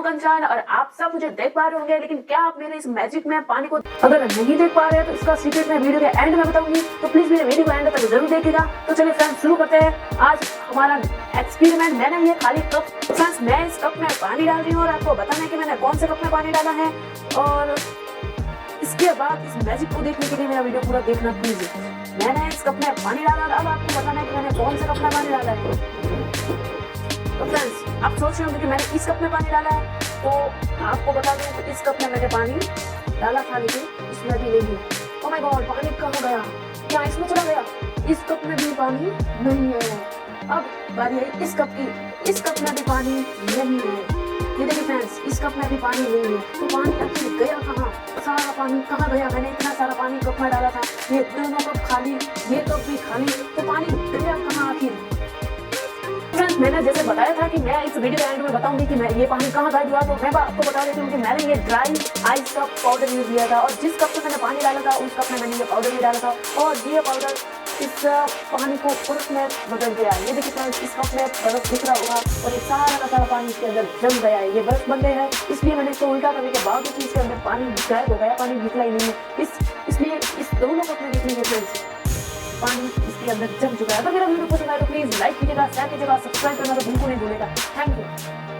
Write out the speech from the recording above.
कंचन और आप सब मुझे देख पा रहे होंगे, लेकिन क्या आप मेरे इस मैजिक में पानी को अगर नहीं देख पा रहे हैं तो इसका सीक्रेट मैं वीडियो के एंड में बताऊंगी, तो प्लीज मेरे वीडियो को एंड तक जरूर देखिएगा। तो चलिए फ्रेंड्स शुरू करते हैं आज हमारा एक्सपेरिमेंट। मैंने ये खाली कप फ्रेंड्स मैं इस कप में पानी डाल रही हूँ और आपको बताना है कि मैंने कौन से कप में पानी डाला है, और इसके बाद इस मैजिक को देखने के लिए मेरा वीडियो पूरा देखना प्लीज। मैंने इस कप में पानी डाला, अब आपको बताना है कि मैंने कौन से कप में पानी डाला है। तो फ्रेंड्स आप सोच रहे होंगे कि मैंने इस कप में पानी डाला है, तो आपको बता दूं कि इस कप में मैंने पानी डाला था, लेकिन इसमें भी नहीं है। ओह माय गॉड, पानी कहाँ गया? क्या इसमें चला गया? इस कप में भी पानी नहीं है। अब बारी है इस कप की, इस कप में भी पानी नहीं है। ये देखिए फ्रेंड्स, इस कप में भी पानी नहीं है। तो पानी आखिर गया कहाँ? सारा पानी कहाँ गया? मैंने इतना सारा पानी कप में डाला था, ये दोनों कप खाली, ये कप भी खाली, तो पानी गया कहाँ आखिर? फ्रेंड्स मैंने जैसे बताया था कि मैं इस वीडियो के एंड में बताऊंगी कि मैं ये पानी कहाँ गायब हुआ, तो मैं आपको बता देती हूँ कि मैंने ये ड्राई आइस का पाउडर यूज किया था, और जिस कप से मैंने पानी डाला था उस कप में मैंने ये पाउडर भी डाला था, और ये पाउडर इस पानी को बर्फ में बदल गया। ये देखिए फ्रेंड्स, इस कप में बर्फ दिख रहा होगा और ये सारा का सारा पानी इसके अंदर जम गया है। ये बर्फ बन गया है, इसलिए मैंने इसको उल्टा करने के बाद भी इसके अंदर पानी गायब हो गया, पानी निकला ही नहीं है। इसलिए इस दोनों कप में देखिए फ्रेंड्स, पानी इसके अंदर जम चुका है। अगर मेरा वीडियो पसंद आए तो प्लीज लाइक कीजिएगा, शेयर कीजिएगा, सब्सक्राइब करना तो बिल्कुल नहीं भूलेगा। Thank you.